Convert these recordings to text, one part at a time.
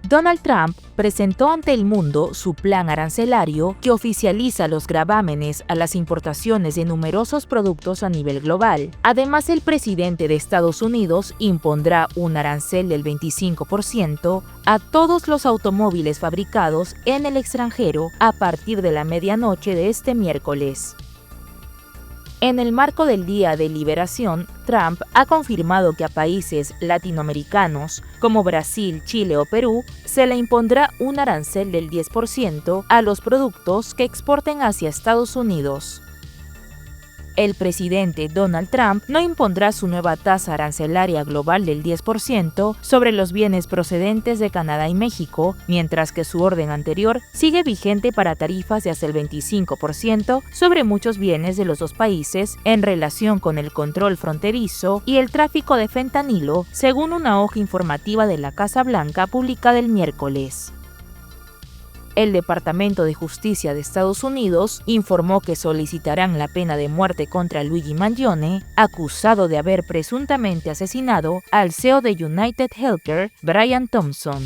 Donald Trump presentó ante el mundo su plan arancelario que oficializa los gravámenes a las importaciones de numerosos productos a nivel global. Además, el presidente de Estados Unidos impondrá un arancel del 25% a todos los automóviles fabricados en el extranjero a partir de la medianoche de este miércoles. En el marco del Día de Liberación, Trump ha confirmado que a países latinoamericanos como Brasil, Chile o Perú se le impondrá un arancel del 10% a los productos que exporten hacia Estados Unidos. El presidente Donald Trump no impondrá su nueva tasa arancelaria global del 10% sobre los bienes procedentes de Canadá y México, mientras que su orden anterior sigue vigente para tarifas de hasta el 25% sobre muchos bienes de los dos países en relación con el control fronterizo y el tráfico de fentanilo, según una hoja informativa de la Casa Blanca publicada el miércoles. El Departamento de Justicia de Estados Unidos informó que solicitarán la pena de muerte contra Luigi Mangione, acusado de haber presuntamente asesinado al CEO de United Healthcare, Brian Thompson.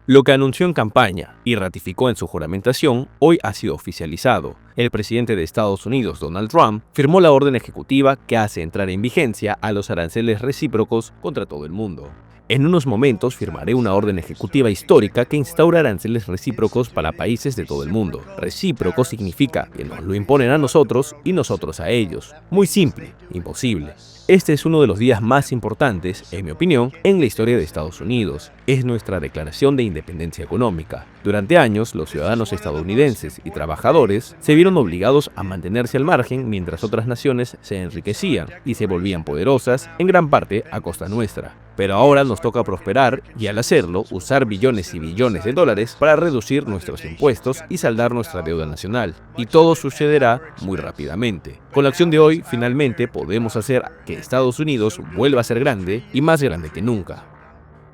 Lo que anunció en campaña y ratificó en su juramentación, hoy ha sido oficializado. El presidente de Estados Unidos, Donald Trump, firmó la orden ejecutiva que hace entrar en vigencia a los aranceles recíprocos contra todo el mundo. En unos momentos firmaré una orden ejecutiva histórica que instaura aranceles recíprocos para países de todo el mundo. Recíproco significa que nos lo imponen a nosotros y nosotros a ellos. Muy simple, imposible. Este es uno de los días más importantes, en mi opinión, en la historia de Estados Unidos. Es nuestra declaración de independencia económica. Durante años, los ciudadanos estadounidenses y trabajadores se vieron obligados a mantenerse al margen mientras otras naciones se enriquecían y se volvían poderosas, en gran parte a costa nuestra. Pero ahora nos toca prosperar y al hacerlo, usar billones y billones de dólares para reducir nuestros impuestos y saldar nuestra deuda nacional. Y todo sucederá muy rápidamente. Con la acción de hoy, finalmente podemos hacer que Estados Unidos vuelva a ser grande y más grande que nunca.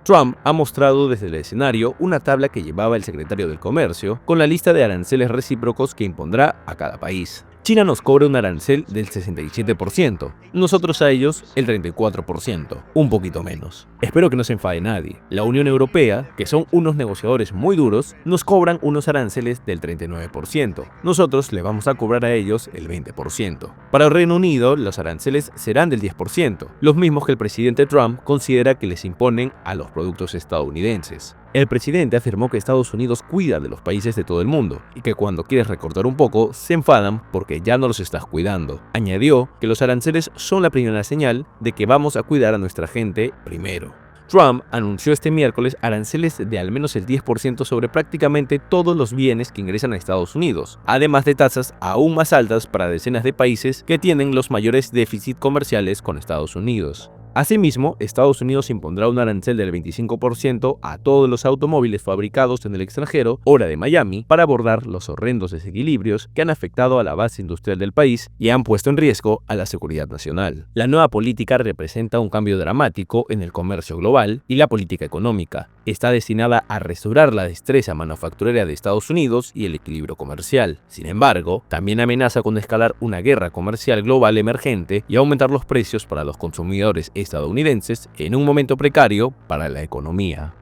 Trump ha mostrado desde el escenario una tabla que llevaba el secretario del Comercio con la lista de aranceles recíprocos que impondrá a cada país. China nos cobra un arancel del 67%, nosotros a ellos el 34%, un poquito menos. Espero que no se enfade nadie. La Unión Europea, que son unos negociadores muy duros, nos cobran unos aranceles del 39%, nosotros le vamos a cobrar a ellos el 20%. Para el Reino Unido, los aranceles serán del 10%, los mismos que el presidente Trump considera que les imponen a los productos estadounidenses. El presidente afirmó que Estados Unidos cuida de los países de todo el mundo y que cuando quieres recortar un poco, se enfadan porque ya no los estás cuidando. Añadió que los aranceles son la primera señal de que vamos a cuidar a nuestra gente primero. Trump anunció este miércoles aranceles de al menos el 10% sobre prácticamente todos los bienes que ingresan a Estados Unidos, además de tasas aún más altas para decenas de países que tienen los mayores déficits comerciales con Estados Unidos. Asimismo, Estados Unidos impondrá un arancel del 25% a todos los automóviles fabricados en el extranjero, hora de Miami, para abordar los horrendos desequilibrios que han afectado a la base industrial del país y han puesto en riesgo a la seguridad nacional. La nueva política representa un cambio dramático en el comercio global y la política económica. Está destinada a restaurar la destreza manufacturera de Estados Unidos y el equilibrio comercial. Sin embargo, también amenaza con escalar una guerra comercial global emergente y aumentar los precios para los consumidores estadounidenses en un momento precario para la economía.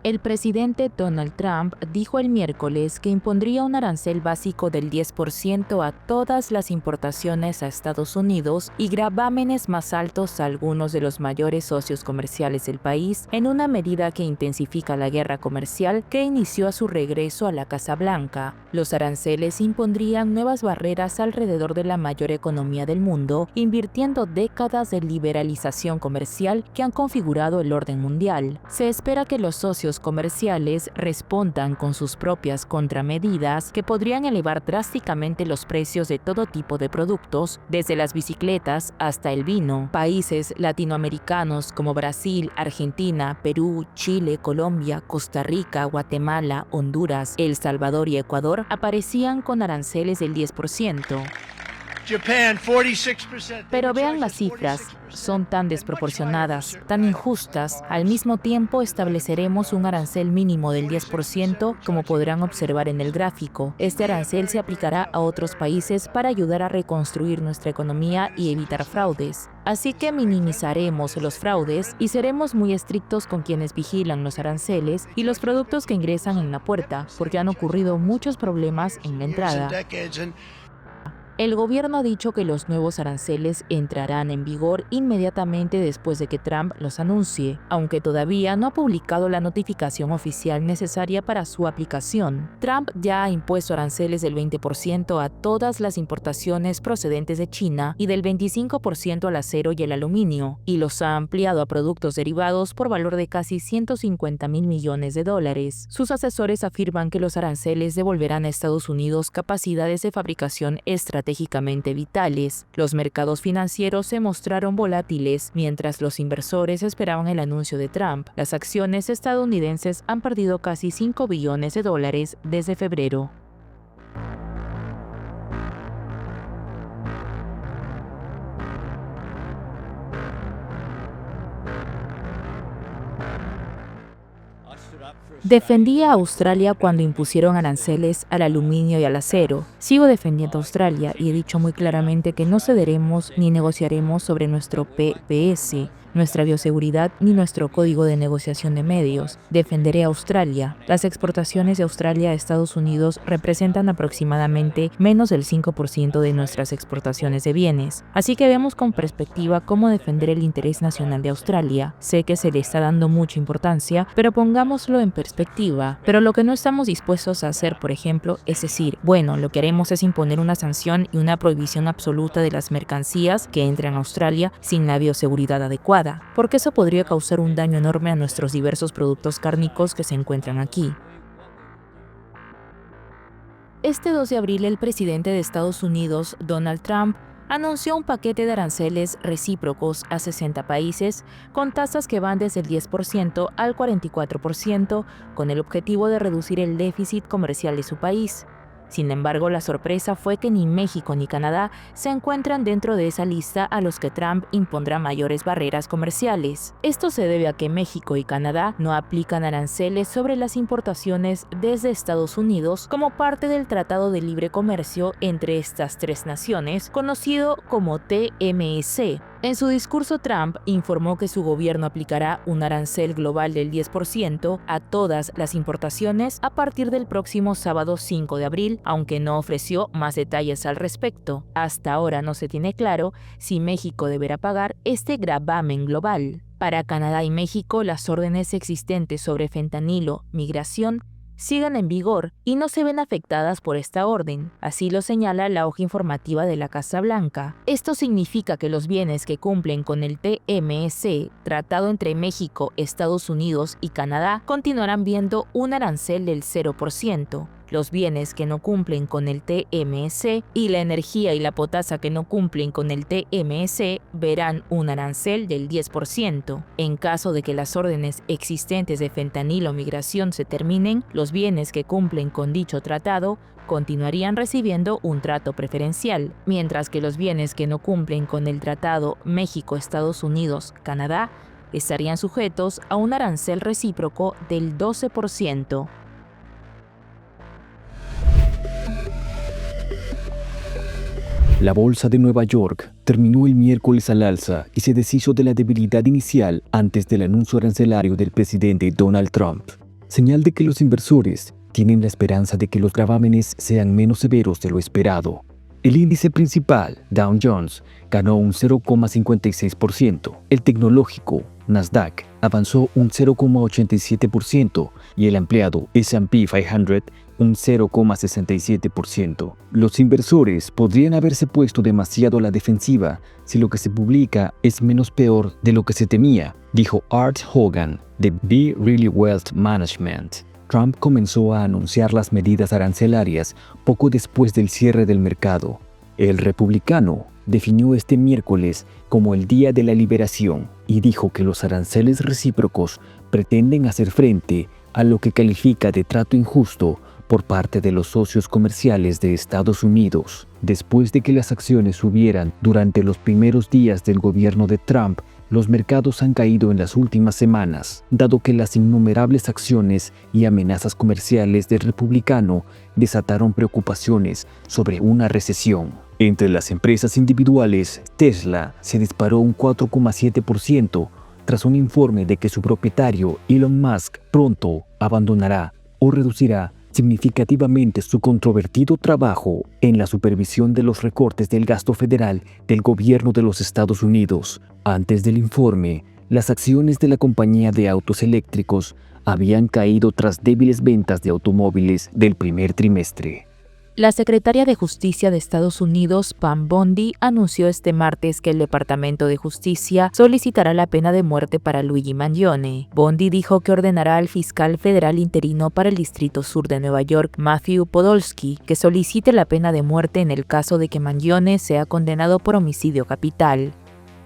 El presidente Donald Trump dijo el miércoles que impondría un arancel básico del 10% a todas las importaciones a Estados Unidos y gravámenes más altos a algunos de los mayores socios comerciales del país, en una medida que intensifica la guerra comercial que inició a su regreso a la Casa Blanca. Los aranceles impondrían nuevas barreras alrededor de la mayor economía del mundo, invirtiendo décadas de liberalización comercial que han configurado el orden mundial. Se espera que los socios comerciales respondan con sus propias contramedidas que podrían elevar drásticamente los precios de todo tipo de productos, desde las bicicletas hasta el vino. Países latinoamericanos como Brasil, Argentina, Perú, Chile, Colombia, Costa Rica, Guatemala, Honduras, El Salvador y Ecuador aparecían con aranceles del 10%. Japan, 46%. Pero vean las cifras, son tan desproporcionadas, tan injustas. Al mismo tiempo estableceremos un arancel mínimo del 10%, como podrán observar en el gráfico. Este arancel se aplicará a otros países para ayudar a reconstruir nuestra economía y evitar fraudes. Así que minimizaremos los fraudes y seremos muy estrictos con quienes vigilan los aranceles y los productos que ingresan en la puerta, porque han ocurrido muchos problemas en la entrada. El gobierno ha dicho que los nuevos aranceles entrarán en vigor inmediatamente después de que Trump los anuncie, aunque todavía no ha publicado la notificación oficial necesaria para su aplicación. Trump ya ha impuesto aranceles del 20% a todas las importaciones procedentes de China y del 25% al acero y el aluminio, y los ha ampliado a productos derivados por valor de casi $150 mil millones. Sus asesores afirman que los aranceles devolverán a Estados Unidos capacidades de fabricación estratégicamente vitales. Los mercados financieros se mostraron volátiles mientras los inversores esperaban el anuncio de Trump. Las acciones estadounidenses han perdido casi $5 billones desde febrero. Defendí a Australia cuando impusieron aranceles al aluminio y al acero. Sigo defendiendo a Australia y he dicho muy claramente que no cederemos ni negociaremos sobre nuestro PPS, nuestra bioseguridad ni nuestro código de negociación de medios. Defenderé a Australia. Las exportaciones de Australia a Estados Unidos representan aproximadamente menos del 5% de nuestras exportaciones de bienes. Así que veamos con perspectiva cómo defender el interés nacional de Australia. Sé que se le está dando mucha importancia, pero pongámoslo en perspectiva. Pero lo que no estamos dispuestos a hacer, por ejemplo, es decir, bueno, lo que haremos es imponer una sanción y una prohibición absoluta de las mercancías que entran a Australia sin la bioseguridad adecuada, porque eso podría causar un daño enorme a nuestros diversos productos cárnicos que se encuentran aquí. Este 2 de abril, el presidente de Estados Unidos, Donald Trump, anunció un paquete de aranceles recíprocos a 60 países con tasas que van desde el 10% al 44%, con el objetivo de reducir el déficit comercial de su país. Sin embargo, la sorpresa fue que ni México ni Canadá se encuentran dentro de esa lista a los que Trump impondrá mayores barreras comerciales. Esto se debe a que México y Canadá no aplican aranceles sobre las importaciones desde Estados Unidos como parte del Tratado de Libre Comercio entre estas tres naciones, conocido como TMC. En su discurso, Trump informó que su gobierno aplicará un arancel global del 10% a todas las importaciones a partir del próximo sábado 5 de abril, aunque no ofreció más detalles al respecto. Hasta ahora no se tiene claro si México deberá pagar este gravamen global. Para Canadá y México, las órdenes existentes sobre fentanilo, migración, siguen en vigor y no se ven afectadas por esta orden. Así lo señala la hoja informativa de la Casa Blanca. Esto significa que los bienes que cumplen con el TMC, tratado entre México, Estados Unidos y Canadá, continuarán viendo un arancel del 0%. Los bienes que no cumplen con el TMC y la energía y la potasa que no cumplen con el TMC verán un arancel del 10%. En caso de que las órdenes existentes de fentanilo migración se terminen, los bienes que cumplen con dicho tratado continuarían recibiendo un trato preferencial, mientras que los bienes que no cumplen con el tratado México, Estados Unidos, Canadá estarían sujetos a un arancel recíproco del 12%. La bolsa de Nueva York terminó el miércoles al alza y se deshizo de la debilidad inicial antes del anuncio arancelario del presidente Donald Trump, señal de que los inversores tienen la esperanza de que los gravámenes sean menos severos de lo esperado. El índice principal, Dow Jones, ganó un 0,56%, el tecnológico, Nasdaq, avanzó un 0,87% y el ampliado S&P 500 un 0,67%. Los inversores podrían haberse puesto demasiado a la defensiva si lo que se publica es menos peor de lo que se temía, dijo Art Hogan de B. Riley Wealth Management. Trump comenzó a anunciar las medidas arancelarias poco después del cierre del mercado. El republicano definió este miércoles como el Día de la Liberación y dijo que los aranceles recíprocos pretenden hacer frente a lo que califica de trato injusto por parte de los socios comerciales de Estados Unidos. Después de que las acciones subieran durante los primeros días del gobierno de Trump, los mercados han caído en las últimas semanas, dado que las innumerables acciones y amenazas comerciales del republicano desataron preocupaciones sobre una recesión. Entre las empresas individuales, Tesla se disparó un 4,7% tras un informe de que su propietario, Elon Musk, pronto abandonará o reducirá significativamente su controvertido trabajo en la supervisión de los recortes del gasto federal del gobierno de los Estados Unidos. Antes del informe, las acciones de la compañía de autos eléctricos habían caído tras débiles ventas de automóviles del primer trimestre. La secretaria de Justicia de Estados Unidos, Pam Bondi, anunció este martes que el Departamento de Justicia solicitará la pena de muerte para Luigi Mangione. Bondi dijo que ordenará al fiscal federal interino para el Distrito Sur de Nueva York, Matthew Podolsky, que solicite la pena de muerte en el caso de que Mangione sea condenado por homicidio capital.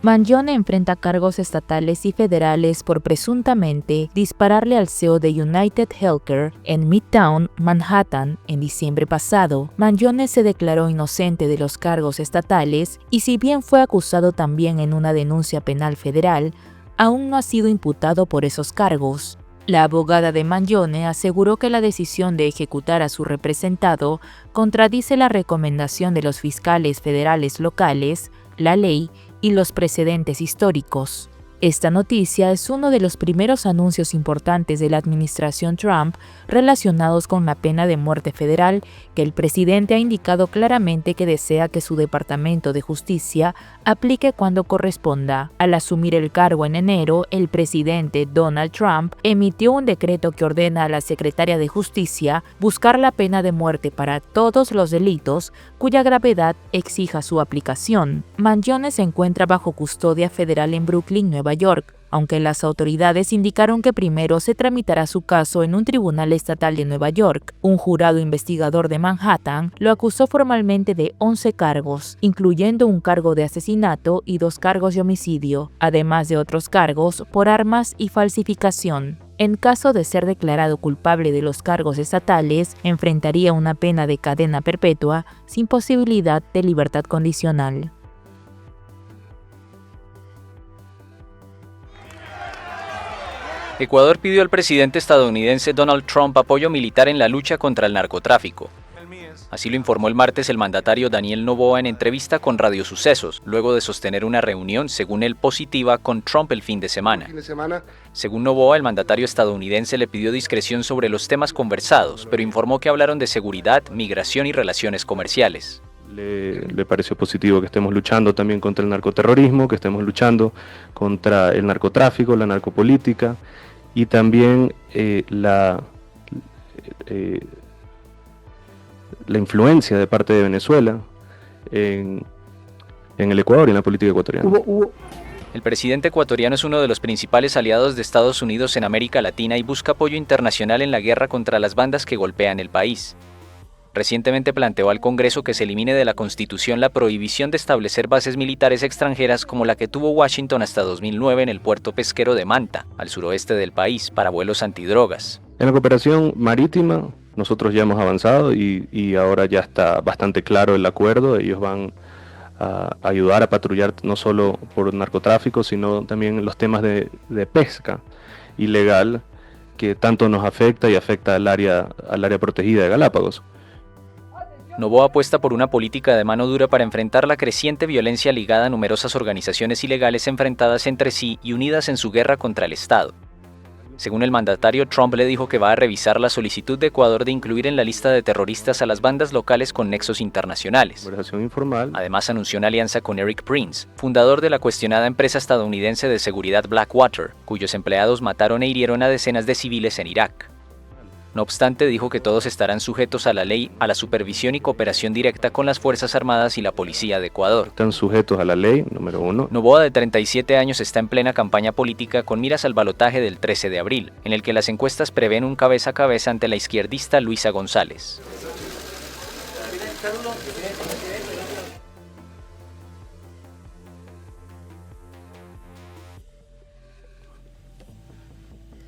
Mangione enfrenta cargos estatales y federales por presuntamente dispararle al CEO de United Healthcare en Midtown, Manhattan, en diciembre pasado. Mangione se declaró inocente de los cargos estatales y, si bien fue acusado también en una denuncia penal federal, aún no ha sido imputado por esos cargos. La abogada de Mangione aseguró que la decisión de ejecutar a su representado contradice la recomendación de los fiscales federales locales, la ley y los precedentes históricos. Esta noticia es uno de los primeros anuncios importantes de la administración Trump relacionados con la pena de muerte federal, que el presidente ha indicado claramente que desea que su Departamento de Justicia aplique cuando corresponda. Al asumir el cargo en enero, el presidente Donald Trump emitió un decreto que ordena a la secretaria de Justicia buscar la pena de muerte para todos los delitos cuya gravedad exija su aplicación. Mangione se encuentra bajo custodia federal en Brooklyn, Nueva York, aunque las autoridades indicaron que primero se tramitará su caso en un tribunal estatal de Nueva York. Un jurado investigador de Manhattan lo acusó formalmente de 11 cargos, incluyendo un cargo de asesinato y 2 cargos de homicidio, además de otros cargos por armas y falsificación. En caso de ser declarado culpable de los cargos estatales, enfrentaría una pena de cadena perpetua sin posibilidad de libertad condicional. Ecuador pidió al presidente estadounidense Donald Trump apoyo militar en la lucha contra el narcotráfico. Así lo informó el martes el mandatario Daniel Noboa en entrevista con Radio Sucesos, luego de sostener una reunión, según él, positiva con Trump el fin de semana. Según Noboa, el mandatario estadounidense le pidió discreción sobre los temas conversados, pero informó que hablaron de seguridad, migración y relaciones comerciales. Le pareció positivo que estemos luchando también contra el narcoterrorismo, que estemos luchando contra el narcotráfico, la narcopolítica y también la influencia de parte de Venezuela en el Ecuador y en la política ecuatoriana. El presidente ecuatoriano es uno de los principales aliados de Estados Unidos en América Latina y busca apoyo internacional en la guerra contra las bandas que golpean el país. Recientemente planteó al Congreso que se elimine de la Constitución la prohibición de establecer bases militares extranjeras como la que tuvo Washington hasta 2009 en el puerto pesquero de Manta, al suroeste del país, para vuelos antidrogas. En la cooperación marítima nosotros ya hemos avanzado y ahora ya está bastante claro el acuerdo. Ellos van a ayudar a patrullar no solo por narcotráfico, sino también los temas de pesca ilegal que tanto nos afecta y afecta al área protegida de Galápagos. Noboa apuesta por una política de mano dura para enfrentar la creciente violencia ligada a numerosas organizaciones ilegales enfrentadas entre sí y unidas en su guerra contra el Estado. Según el mandatario, Trump le dijo que va a revisar la solicitud de Ecuador de incluir en la lista de terroristas a las bandas locales con nexos internacionales. Además, anunció una alianza con Eric Prince, fundador de la cuestionada empresa estadounidense de seguridad Blackwater, cuyos empleados mataron e hirieron a decenas de civiles en Irak. No obstante, dijo que todos estarán sujetos a la ley, a la supervisión y cooperación directa con las Fuerzas Armadas y la Policía de Ecuador. Están sujetos a la ley, número 1. Noboa, de 37 años, está en plena campaña política con miras al balotaje del 13 de abril, en el que las encuestas prevén un cabeza a cabeza ante la izquierdista Luisa González.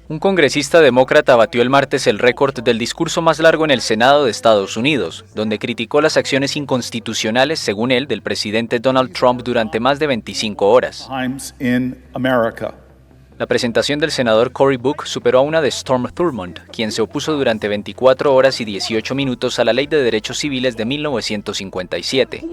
Un congresista demócrata batió el martes el récord del discurso más largo en el Senado de Estados Unidos, donde criticó las acciones inconstitucionales, según él, del presidente Donald Trump durante más de 25 horas. La presentación del senador Cory Booker superó a una de Storm Thurmond, quien se opuso durante 24 horas y 18 minutos a la Ley de Derechos Civiles de 1957.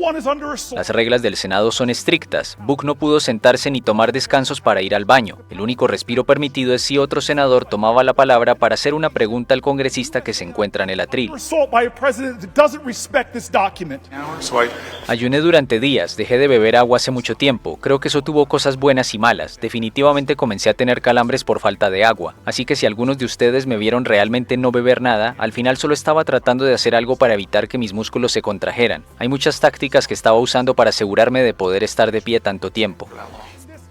Las reglas del Senado son estrictas. Booker no pudo sentarse ni tomar descansos para ir al baño. El único respiro permitido es si otro senador tomaba la palabra para hacer una pregunta al congresista que se encuentra en el atril. Ayuné durante días, dejé de beber agua hace mucho tiempo. Creo que eso tuvo cosas buenas y malas. Definitivamente comencé a tener calambres por falta de agua, así que si algunos de ustedes me vieron realmente no beber nada, al final solo estaba tratando de hacer algo para evitar que mis músculos se contrajeran. Hay muchas tácticas que estaba usando para asegurarme de poder estar de pie tanto tiempo.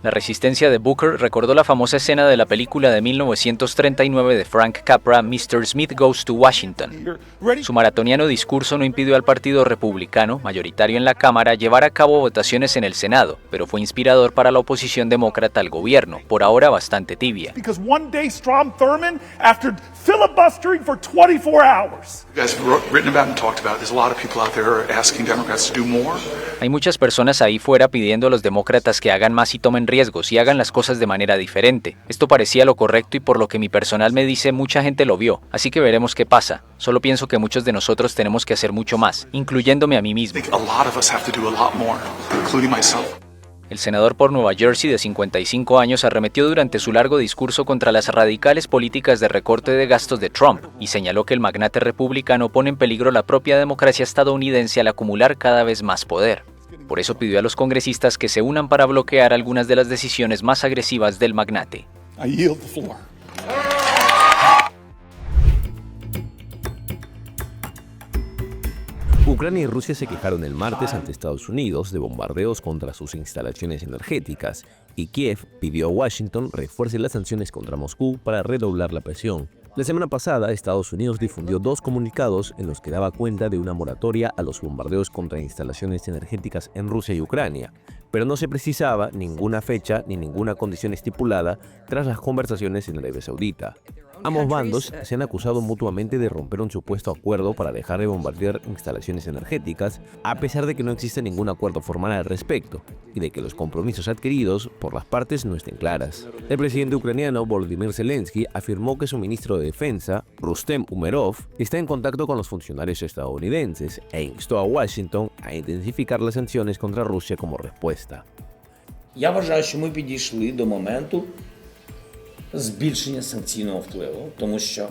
La resistencia de Booker recordó la famosa escena de la película de 1939 de Frank Capra, Mr. Smith Goes to Washington. Su maratoniano discurso no impidió al Partido Republicano, mayoritario en la Cámara, llevar a cabo votaciones en el Senado, pero fue inspirador para la oposición demócrata al gobierno, por ahora bastante tibia. Hay muchas personas ahí fuera pidiendo a los demócratas que hagan más y tomen riesgos y hagan las cosas de manera diferente. Esto parecía lo correcto y por lo que mi personal me dice mucha gente lo vio, así que veremos qué pasa. Solo pienso que muchos de nosotros tenemos que hacer mucho más, incluyéndome a mí mismo. El senador por Nueva Jersey de 55 años arremetió durante su largo discurso contra las radicales políticas de recorte de gastos de Trump y señaló que el magnate republicano pone en peligro la propia democracia estadounidense al acumular cada vez más poder. Por eso pidió a los congresistas que se unan para bloquear algunas de las decisiones más agresivas del magnate. Ucrania y Rusia se quejaron el martes ante Estados Unidos de bombardeos contra sus instalaciones energéticas, y Kiev pidió a Washington refuerce las sanciones contra Moscú para redoblar la presión. La semana pasada, Estados Unidos difundió 2 comunicados en los que daba cuenta de una moratoria a los bombardeos contra instalaciones energéticas en Rusia y Ucrania, pero no se precisaba ninguna fecha ni ninguna condición estipulada tras las conversaciones en Arabia Saudita. Ambos bandos se han acusado mutuamente de romper un supuesto acuerdo para dejar de bombardear instalaciones energéticas, a pesar de que no existe ningún acuerdo formal al respecto y de que los compromisos adquiridos por las partes no estén claras. El presidente ucraniano Volodymyr Zelensky afirmó que su ministro de Defensa, Rustem Umerov, está en contacto con los funcionarios estadounidenses e instó a Washington a intensificar las sanciones contra Rusia como respuesta. Я вважаю, що ми підійшли до моменту збільшення санкційного впливу, тому що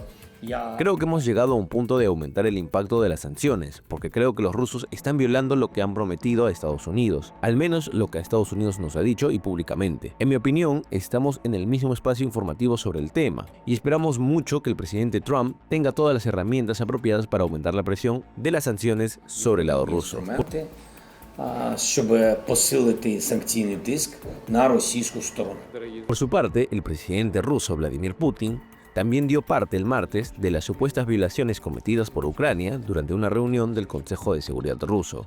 Creo que hemos llegado a un punto de aumentar el impacto de las sanciones, porque creo que los rusos están violando lo que han prometido a Estados Unidos, al menos lo que Estados Unidos nos ha dicho y públicamente. En mi opinión, estamos en el mismo espacio informativo sobre el tema, y esperamos mucho que el presidente Trump tenga todas las herramientas apropiadas para aumentar la presión de las sanciones sobre el lado ruso. щоб посилити санкційний тиск на російську сторону. Por su parte, el presidente ruso Vladimir Putin también dio parte el martes de las supuestas violaciones cometidas por Ucrania durante una reunión del Consejo de Seguridad ruso.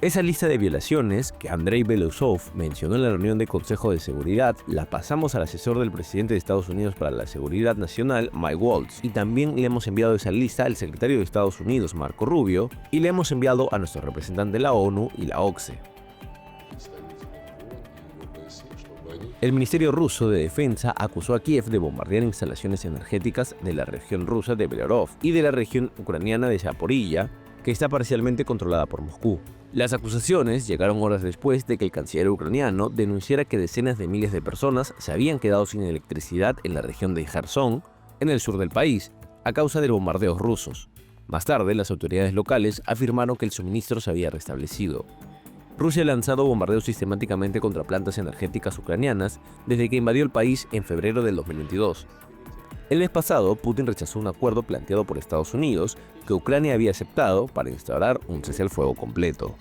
Esa lista de violaciones que Andrei Belousov mencionó en la reunión del Consejo de Seguridad la pasamos al asesor del presidente de Estados Unidos para la Seguridad Nacional, Mike Waltz, y también le hemos enviado esa lista al secretario de Estados Unidos, Marco Rubio, y le hemos enviado a nuestro representante de la ONU y la OSCE. El Ministerio Ruso de Defensa acusó a Kiev de bombardear instalaciones energéticas de la región rusa de Belgorod y de la región ucraniana de Zaporilla, que está parcialmente controlada por Moscú. Las acusaciones llegaron horas después de que el canciller ucraniano denunciara que decenas de miles de personas se habían quedado sin electricidad en la región de Kherson, en el sur del país, a causa de los bombardeos rusos. Más tarde, las autoridades locales afirmaron que el suministro se había restablecido. Rusia ha lanzado bombardeos sistemáticamente contra plantas energéticas ucranianas desde que invadió el país en febrero del 2022. El mes pasado, Putin rechazó un acuerdo planteado por Estados Unidos que Ucrania había aceptado para instaurar un cese al fuego completo.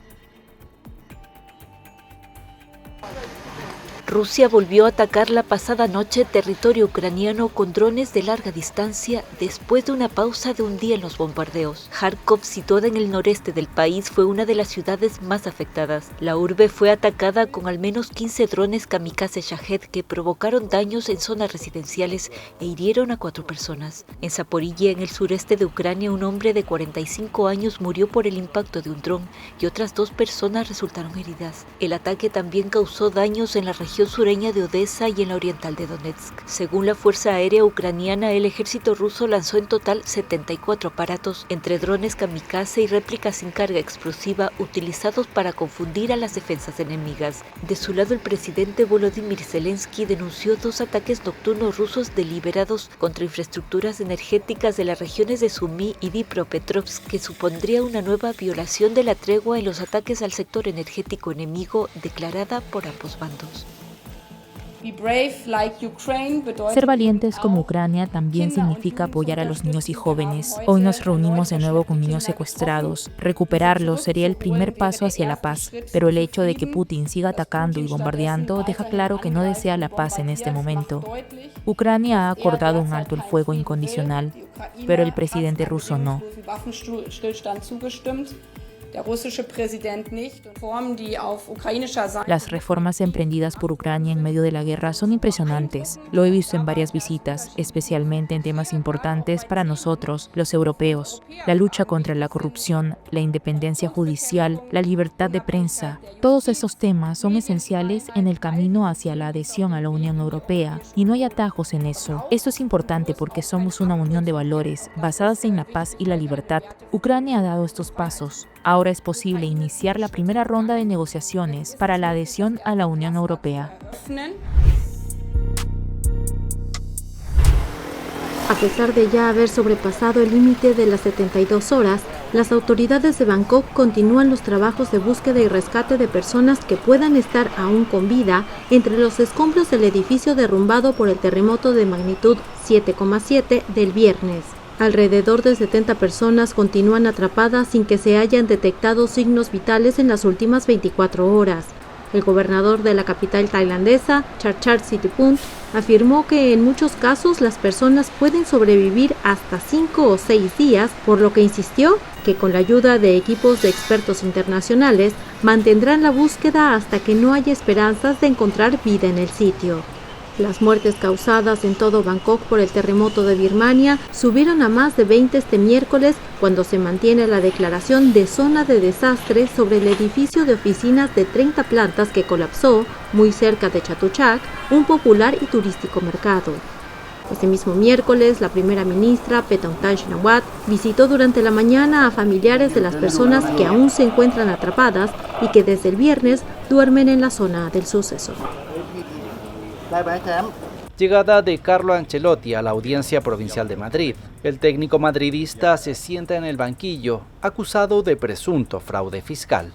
Rusia volvió a atacar la pasada noche territorio ucraniano con drones de larga distancia después de una pausa de un día en los bombardeos. Kharkov, situada en el noreste del país, fue una de las ciudades más afectadas. La urbe fue atacada con al menos 15 drones kamikaze Shahed que provocaron daños en zonas residenciales e hirieron a 4 personas. En Zaporilla, en el sureste de Ucrania, un hombre de 45 años murió por el impacto de un dron y otras 2 personas resultaron heridas. El ataque también causó daños en la región sureña de Odessa y en la oriental de Donetsk. Según la Fuerza Aérea Ucraniana, el ejército ruso lanzó en total 74 aparatos, entre drones kamikaze y réplicas sin carga explosiva utilizados para confundir a las defensas enemigas. De su lado, el presidente Volodymyr Zelensky denunció 2 ataques nocturnos rusos deliberados contra infraestructuras energéticas de las regiones de Sumy y Dnipropetrovsk, que supondría una nueva violación de la tregua en los ataques al sector energético enemigo declarada por ambos bandos. Ser valientes como Ucrania también significa apoyar a los niños y jóvenes. Hoy nos reunimos de nuevo con niños secuestrados. Recuperarlos sería el primer paso hacia la paz, pero el hecho de que Putin siga atacando y bombardeando deja claro que no desea la paz en este momento. Ucrania ha acordado un alto el fuego incondicional, pero el presidente ruso no. Las reformas emprendidas por Ucrania en medio de la guerra son impresionantes. Lo he visto en varias visitas, especialmente en temas importantes para nosotros, los europeos. La lucha contra la corrupción, la independencia judicial, la libertad de prensa. Todos esos temas son esenciales en el camino hacia la adhesión a la Unión Europea, y no hay atajos en eso. Esto es importante porque somos una unión de valores basadas en la paz y la libertad. Ucrania ha dado estos pasos. Ahora es posible iniciar la primera ronda de negociaciones para la adhesión a la Unión Europea. A pesar de ya haber sobrepasado el límite de las 72 horas, las autoridades de Bangkok continúan los trabajos de búsqueda y rescate de personas que puedan estar aún con vida entre los escombros del edificio derrumbado por el terremoto de magnitud 7,7 del viernes. Alrededor de 70 personas continúan atrapadas sin que se hayan detectado signos vitales en las últimas 24 horas. El gobernador de la capital tailandesa, Chachart Sitipult, afirmó que en muchos casos las personas pueden sobrevivir hasta 5 o 6 días, por lo que insistió que con la ayuda de equipos de expertos internacionales mantendrán la búsqueda hasta que no haya esperanzas de encontrar vida en el sitio. Las muertes causadas en todo Bangkok por el terremoto de Birmania subieron a más de 20 este miércoles cuando se mantiene la declaración de zona de desastre sobre el edificio de oficinas de 30 plantas que colapsó muy cerca de Chatuchak, un popular y turístico mercado. Ese mismo miércoles, la primera ministra, Paetongtarn Shinawatra, visitó durante la mañana a familiares de las personas que aún se encuentran atrapadas y que desde el viernes duermen en la zona del suceso. Llegada de Carlo Ancelotti a la Audiencia Provincial de Madrid. El técnico madridista se sienta en el banquillo, acusado de presunto fraude fiscal.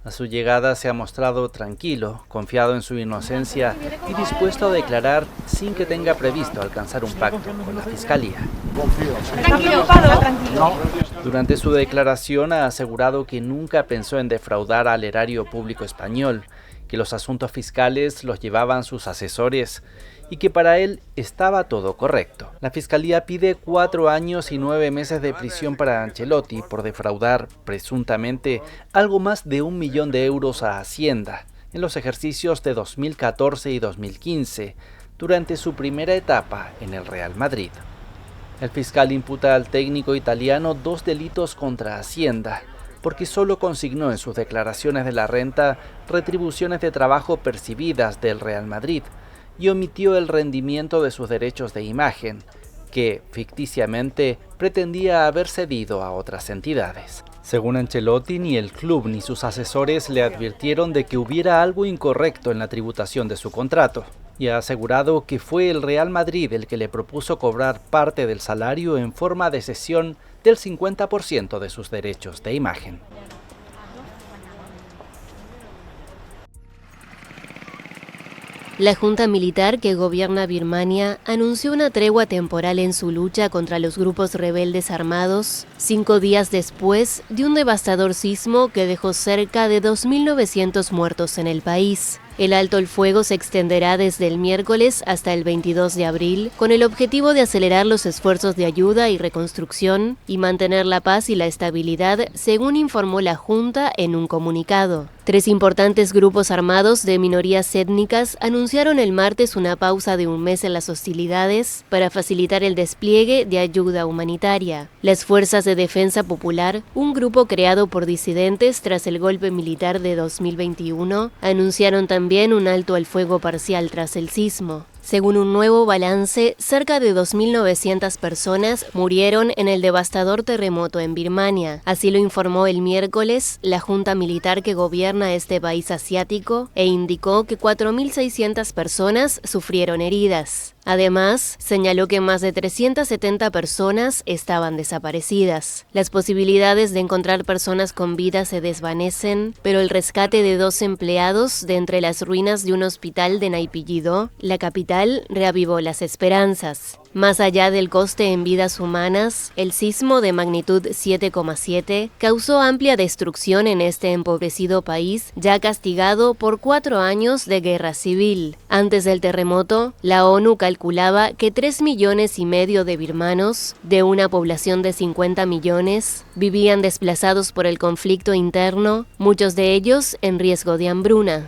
A su llegada se ha mostrado tranquilo, confiado en su inocencia y dispuesto a declarar sin que tenga previsto alcanzar un pacto con la Fiscalía. Durante su declaración ha asegurado que nunca pensó en defraudar al erario público español, que los asuntos fiscales los llevaban sus asesores y que para él estaba todo correcto. La Fiscalía pide 4 años y 9 meses de prisión para Ancelotti por defraudar, presuntamente, algo más de 1 millón de euros a Hacienda en los ejercicios de 2014 y 2015, durante su primera etapa en el Real Madrid. El fiscal imputa al técnico italiano 2 delitos contra Hacienda, porque solo consignó en sus declaraciones de la renta retribuciones de trabajo percibidas del Real Madrid y omitió el rendimiento de sus derechos de imagen, que, ficticiamente, pretendía haber cedido a otras entidades. Según Ancelotti, ni el club ni sus asesores le advirtieron de que hubiera algo incorrecto en la tributación de su contrato, y ha asegurado que fue el Real Madrid el que le propuso cobrar parte del salario en forma de cesión del 50% de sus derechos de imagen. La junta militar que gobierna Birmania anunció una tregua temporal en su lucha contra los grupos rebeldes armados 5 días después de un devastador sismo que dejó cerca de 2.900 muertos en el país. El alto el fuego se extenderá desde el miércoles hasta el 22 de abril, con el objetivo de acelerar los esfuerzos de ayuda y reconstrucción y mantener la paz y la estabilidad, según informó la Junta en un comunicado. 3 importantes grupos armados de minorías étnicas anunciaron el martes una pausa de un mes en las hostilidades para facilitar el despliegue de ayuda humanitaria. Las Fuerzas de Defensa Popular, un grupo creado por disidentes tras el golpe militar de 2021, anunciaron también un alto al fuego parcial tras el sismo. Según un nuevo balance, cerca de 2.900 personas murieron en el devastador terremoto en Birmania. Así lo informó el miércoles la junta militar que gobierna este país asiático e indicó que 4.600 personas sufrieron heridas. Además, señaló que más de 370 personas estaban desaparecidas. Las posibilidades de encontrar personas con vida se desvanecen, pero el rescate de 2 empleados de entre las ruinas de un hospital de Naypyidaw, la capital, reavivó las esperanzas. Más allá del coste en vidas humanas, el sismo de magnitud 7,7 causó amplia destrucción en este empobrecido país, ya castigado por 4 años de guerra civil. Antes del terremoto, la ONU calculaba que 3,5 millones de birmanos, de una población de 50 millones, vivían desplazados por el conflicto interno, muchos de ellos en riesgo de hambruna.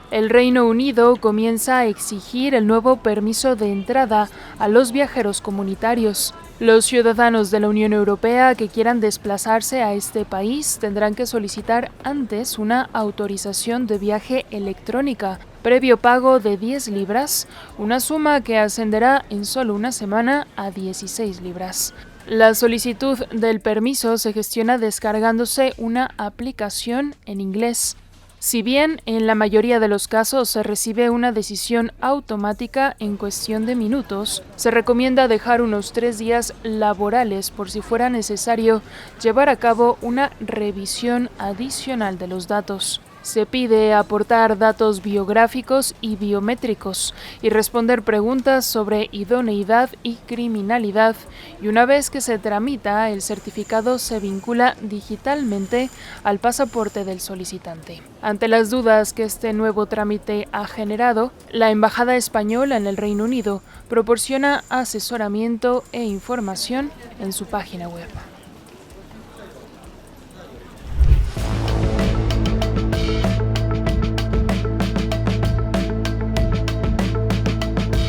El Reino Unido comienza a exigir el nuevo permiso de entrada a los viajeros comunitarios. Los ciudadanos de la Unión Europea que quieran desplazarse a este país tendrán que solicitar antes una autorización de viaje electrónica, previo pago de 10 libras, una suma que ascenderá en solo una semana a 16 libras. La solicitud del permiso se gestiona descargándose una aplicación en inglés. Si bien en la mayoría de los casos se recibe una decisión automática en cuestión de minutos, se recomienda dejar unos 3 días laborales por si fuera necesario llevar a cabo una revisión adicional de los datos. Se pide aportar datos biográficos y biométricos y responder preguntas sobre idoneidad y criminalidad, y una vez que se tramita, el certificado se vincula digitalmente al pasaporte del solicitante. Ante las dudas que este nuevo trámite ha generado, la Embajada Española en el Reino Unido proporciona asesoramiento e información en su página web.